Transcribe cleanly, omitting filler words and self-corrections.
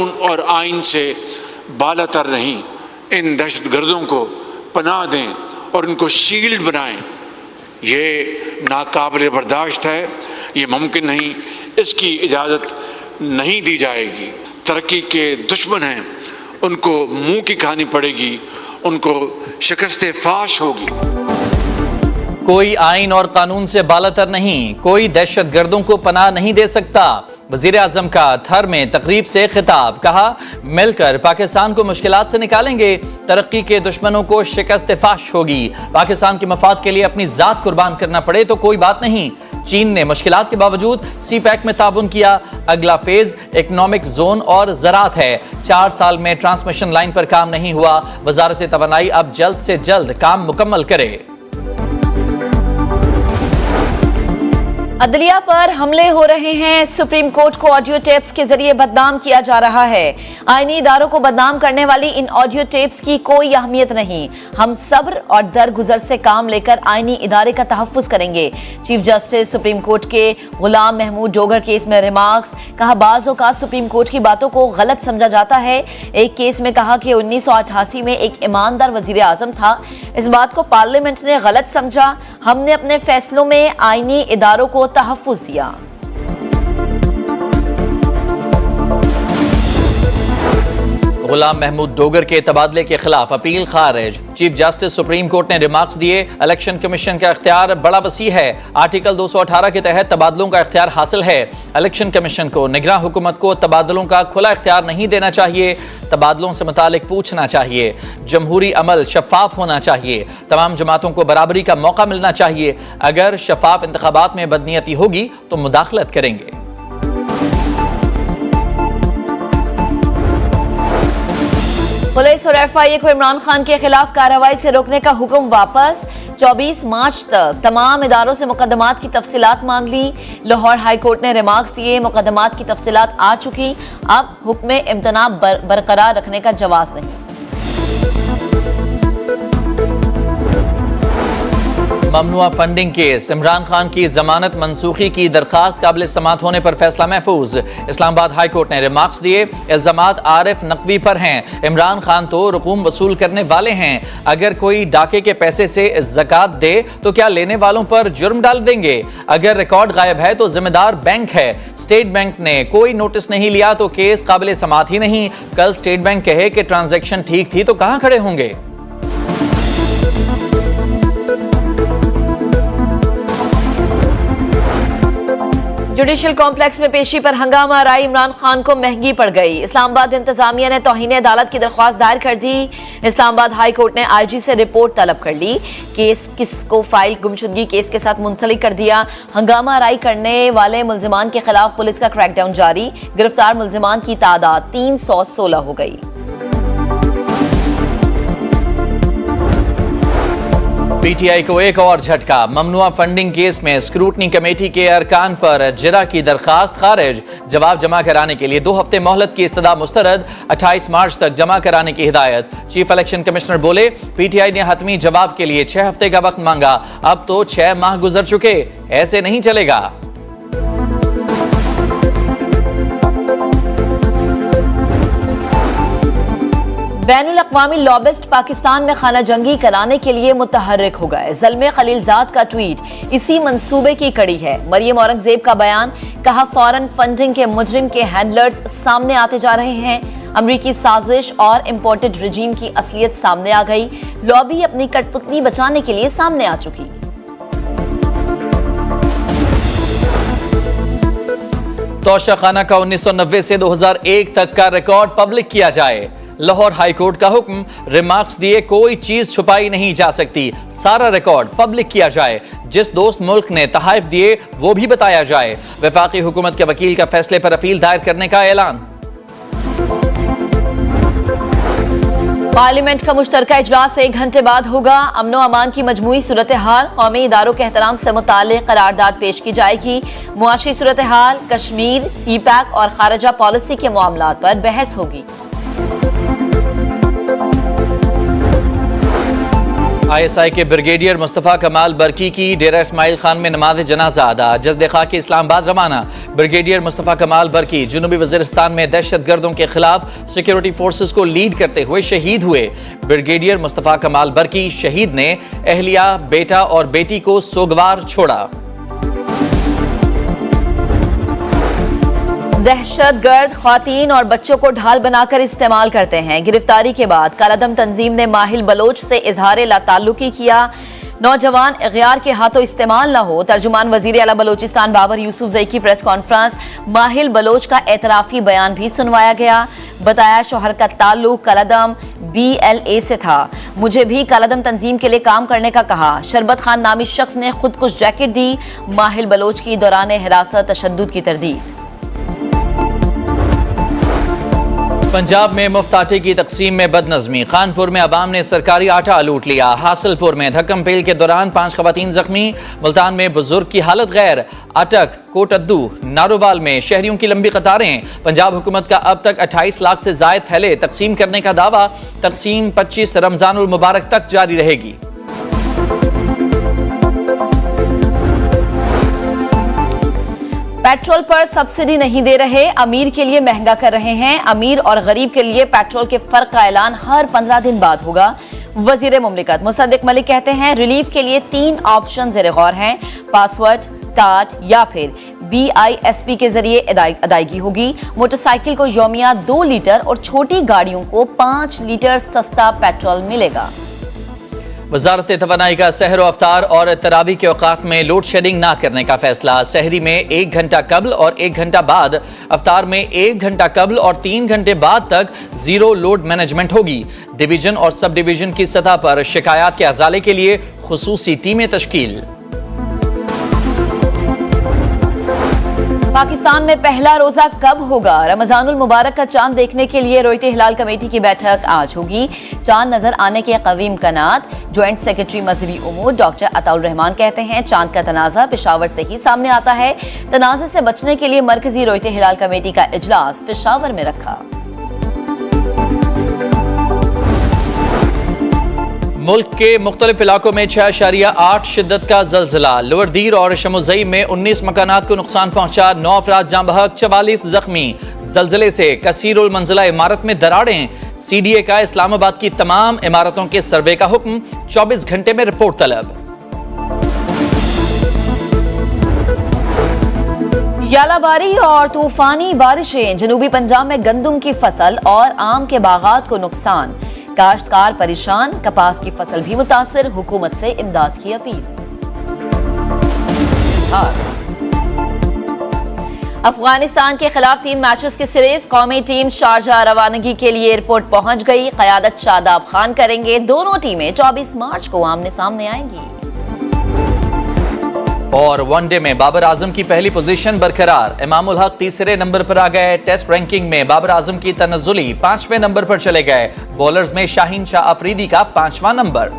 कानून और आइन से बालातर नहीं। इन दहशतगर्दों को पनाह दें और उनको शील्ड बनाएं। ये नाकाबिल बर्दाश्त है, ये मुमकिन नहीं, इसकी इजाज़त नहीं दी जाएगी। तरक्की के दुश्मन हैं, उनको मुंह की खानी पड़ेगी, उनको शिकस्त फाश होगी। कोई आइन और कानून से बालातर नहीं, कोई दहशतगर्दों को पनाह नहीं दे सकता। वजीर आजम का थर में तकरीब से खिताब, कहा मिलकर पाकिस्तान को मुश्किलात से निकालेंगे, तरक्की के दुश्मनों को शिकस्त फाश होगी। पाकिस्तान के मफाद के लिए अपनी जात कुर्बान करना पड़े तो कोई बात नहीं। चीन ने मुश्किलात के बावजूद सी पैक में ताबुन किया। अगला फेज इकोनॉमिक जोन और ज़राअत है। 4 साल में ट्रांसमिशन लाइन पर काम नहीं हुआ। वजारत तवानाई अब जल्द से जल्द काम मुकम्मल करे। अदलिया पर हमले हो रहे हैं। सुप्रीम कोर्ट को ऑडियो टेप्स के जरिए बदनाम किया जा रहा है। आईनी इदारों को बदनाम करने वाली इन ऑडियो टेप्स की कोई अहमियत नहीं। हम सब्र और दरगुजर से काम लेकर आईनी इदारे का तहफ्फुज करेंगे। चीफ जस्टिस सुप्रीम कोर्ट के गुलाम महमूद डोगर केस में रिमार्क्स, कहा बाज़ औक़ात सुप्रीम कोर्ट की बातों को गलत समझा जाता है। एक केस में कहा कि 1988 में एक ईमानदार वजीर आजम था। इस बात को पार्लियामेंट ने गलत समझा। हमने अपने फैसलों में आईनी इदारों को तहफ्फुज दिया। गुलाम महमूद डोगर के तबादले के खिलाफ अपील खारिज। चीफ जस्टिस सुप्रीम कोर्ट ने रिमार्क्स दिए, इलेक्शन कमीशन का इख्तियार बड़ा वसी है। आर्टिकल 218 के तहत तबादलों का इख्तियार हासिल है। इलेक्शन कमीशन को निगरान हुकूमत को तबादलों का खुला इख्तियार नहीं देना चाहिए। तबादलों से मुतालिक पूछना चाहिए। जमहूरी अमल शफाफ होना चाहिए। तमाम जमातों को बराबरी का मौका मिलना चाहिए। अगर शफाफ इंतखाबात में बदनीयती होगी तो मुदाखलत करेंगे। पुलिस और एफआईए को इमरान खान के खिलाफ कार्रवाई से रोकने का हुक्म वापस। 24 मार्च तक तमाम इदारों से मुकदमात की तफसीलात मांग ली। लाहौर हाई कोर्ट ने रिमार्क्स दिए, मुकदमात की तफसीलात आ चुकी, अब हुक्म इम्तना बरकरार रखने का जवाब नहीं। ममनुआ फंडिंग केस, इमरान खान की जमानत मनसूखी की दरखास्त काबिल समात होने पर फैसला महफूज। इस्लामाबाद हाई कोर्ट ने रिमार्क्स दिए, इल्जामात आरिफ नकवी पर हैं। इमरान खान तो रकूम वसूल करने वाले हैं। अगर कोई डाके के पैसे से ज़कात दे तो क्या लेने वालों पर जुर्म डाल देंगे? अगर रिकॉर्ड गायब है तो जिम्मेदार बैंक है। स्टेट बैंक ने कोई नोटिस नहीं लिया तो केस काबिल समात ही नहीं। कल स्टेट बैंक कहे कि ट्रांजैक्शन ठीक थी तो कहां खड़े होंगे? जुडिशल कॉम्प्लेक्स में पेशी पर हंगामा राय इमरान खान को महंगी पड़ गई। इस्लामाबाद इंतजामिया ने तौहीन अदालत की दरख्वास्त दायर कर दी। इस्लामाबाद हाई कोर्ट ने आईजी से रिपोर्ट तलब कर ली। केस किसको फाइल गुमशुदगी केस के साथ मुंसलिक कर दिया। हंगामा राय करने वाले मुल्जिमान के खिलाफ पुलिस का क्रैकडाउन जारी। गिरफ्तार मुल्जिमान की तादाद 316 हो गई। पीटीआई को एक और झटका। ममनुआ फंडिंग केस में स्क्रूटनी कमेटी के अरकान पर जिरा की दरखास्त खारिज। जवाब जमा कराने के लिए 2 हफ्ते मोहलत की इस्तदा मुस्तरद। 28 मार्च तक जमा कराने की हिदायत। चीफ इलेक्शन कमिश्नर बोले, पीटीआई ने हतमी जवाब के लिए 6 हफ्ते का वक्त मांगा। अब तो 6 माह गुजर चुके, ऐसे नहीं चलेगा। बैनुल अक़वामी लॉबिस्ट पाकिस्तान में खाना जंगी कराने के लिए मुतहर्रिक हो गए। ज़ल्मे खलीलजाद का ट्वीट इसी मंसूबे की कड़ी है। मरियम औरंगजेब का बयान, कहा फॉरेन फंडिंग के मुजरिम के हैंडलर्स सामने आते जा रहे हैं। अमरीकी साजिश और इम्पोर्टेड रजीम की असलियत सामने आ गई। लॉबी अपनी कठपुतली बचाने के लिए सामने आ चुकी। तोशाखाना का 1990 से 2001 तक का रिकॉर्ड पब्लिक किया जाए। लाहौर हाई कोर्ट का हुक्म, रिमार्क्स दिए, कोई चीज छुपाई नहीं जा सकती, सारा रिकॉर्ड पब्लिक किया जाए। जिस दोस्त मुल्क ने तहाइफ दिए वो भी बताया जाए। वफाकी हुकूमत के वकील का फैसले पर अपील दायर करने का ऐलान। पार्लियामेंट का मुश्तरका इजलास 1 घंटे बाद होगा। अमनो अमान की मजमूई सूरत हाल, कौमी इदारों के एहतराम से मुताल्लिक़ करारदाद पेश की जाएगी। मुआशी सूरत हाल, कश्मीर, सी पैक और खारजा पॉलिसी के मामलात पर बहस होगी। ISI के ब्रिगेडियर मुस्तफ़ा कमाल बरकी की डेरा इस्माइल खान में नमाज जनाजा अदा। जज़्द खाकी इस्लामाबाद रवाना। ब्रिगेडियर मुस्तफ़ा कमाल बरकी जुनूबी वज़ीरिस्तान में दहशतगर्दों के खिलाफ सिक्योरिटी फोर्सेस को लीड करते हुए शहीद हुए। ब्रिगेडियर मुस्तफ़ा कमाल बरकी शहीद ने अहलिया, बेटा और बेटी को सोगवार छोड़ा। दहशतगर्द ख्वातीन और बच्चों को ढाल बनाकर इस्तेमाल करते हैं। गिरफ्तारी के बाद कालादम तंजीम ने माहिल बलोच से इजहार लाताल्लुकी किया। नौजवान अगयार के हाथों इस्तेमाल न हो। तर्जुमान वजीर आला बलोचिस्तान बाबर यूसुफजई की प्रेस कॉन्फ्रेंस। माहिल बलोच का एतराफी बयान भी सुनवाया गया। बताया शोहर का ताल्लुक कालादम BLA से था। मुझे भी कालादम तंजीम के लिए काम करने का कहा। शरबत खान नामी शख्स ने खुदकुश जैकेट दी। माहिल बलोच की दौरान हिरासत तशद्दुद की तरदीद। पंजाब में मुफ्त आटे की तकसीम में बदनज़मी। खानपुर में अवाम ने सरकारी आटा लूट लिया। हासिलपुर में धक्कम पेल के दौरान 5 खवातीन जख्मी। मुल्तान में बुजुर्ग की हालत गैर। अटक, कोटद्दू, नारोवाल में शहरियों की लंबी कतारें। पंजाब हुकूमत का अब तक 28 लाख से जायद थैले तकसीम करने का दावा। तकसीम 25 रमजानुल मुबारक तक जारी रहेगी। पेट्रोल पर सब्सिडी नहीं दे रहे, अमीर के लिए महंगा कर रहे हैं। अमीर और गरीब के लिए पेट्रोल के फर्क का ऐलान हर 15 दिन बाद होगा। वजीर मुमलिकत मुसद्दिक मलिक कहते हैं रिलीफ के लिए 3 ऑप्शन ज़ेरे गौर हैं। पासवर्ड, टाट या फिर BISP के जरिए अदायगी होगी। मोटरसाइकिल को यौमिया 2 लीटर और छोटी गाड़ियों को 5 लीटर सस्ता पेट्रोल मिलेगा। वजारत तवानाई का सहर व अफ्तार और तरावी के औकात में लोड शेडिंग ना करने का फैसला। सहरी में 1 घंटा कबल और 1 घंटा बाद, अफ्तार में 1 घंटा कबल और 3 घंटे बाद तक जीरो लोड मैनेजमेंट होगी। डिवीजन और सब डिवीजन की सतह पर शिकायत के अजाले के लिए खुसूसी टीमें तश्कील। पाकिस्तान में पहला रोजा कब होगा? रमजानुल मुबारक का चांद देखने के लिए रोयते हिलाल कमेटी की बैठक आज होगी। चांद नजर आने के कवीम कनात। ज्वाइंट सेक्रेटरी मजहबी उमूर डॉक्टर अताउल रहमान कहते हैं चांद का तनाज़ा पेशावर से ही सामने आता है। तनाज़े से बचने के लिए मरकजी रोयते हिलाल कमेटी का इजलास पेशावर में रखा। मुल्क के मुख्तलिफ इलाकों में 6.8 शिद्दत का जलजिला। लोअरदीर और शमुज़ई में 19 मकानात को नुकसान पहुंचा। 9 अफराद जाँ बहक, 44 जख्मी। जलजिले से कसीरुल मंजिला इमारत में दरारें। CDA का इस्लामाबाद की तमाम इमारतों के सर्वे का हुक्म। 24 घंटे में रिपोर्ट तलब। यालाबारी और तूफानी बारिशें। जनूबी पंजाब में गंदम की फसल और आम के बागात को नुकसान। काश्तकार परेशान। कपास की फसल भी मुतासिर। हुकूमत से इमदाद की अपील। अफगानिस्तान के खिलाफ 3 मैचेस की सीरीज। कौमी टीम शारजाह रवानगी के लिए एयरपोर्ट पहुंच गई। क़यादत शादाब खान करेंगे। दोनों टीमें 24 मार्च को आमने सामने आएंगी। और वनडे में बाबर आजम की पहली पोजीशन बरकरार। इमामुल हक तीसरे नंबर पर आ गए। टेस्ट रैंकिंग में बाबर आजम की तनज़्ज़ुली 5वें नंबर पर चले गए। बॉलर्स में शाहीन शाह अफरीदी का 5वां नंबर।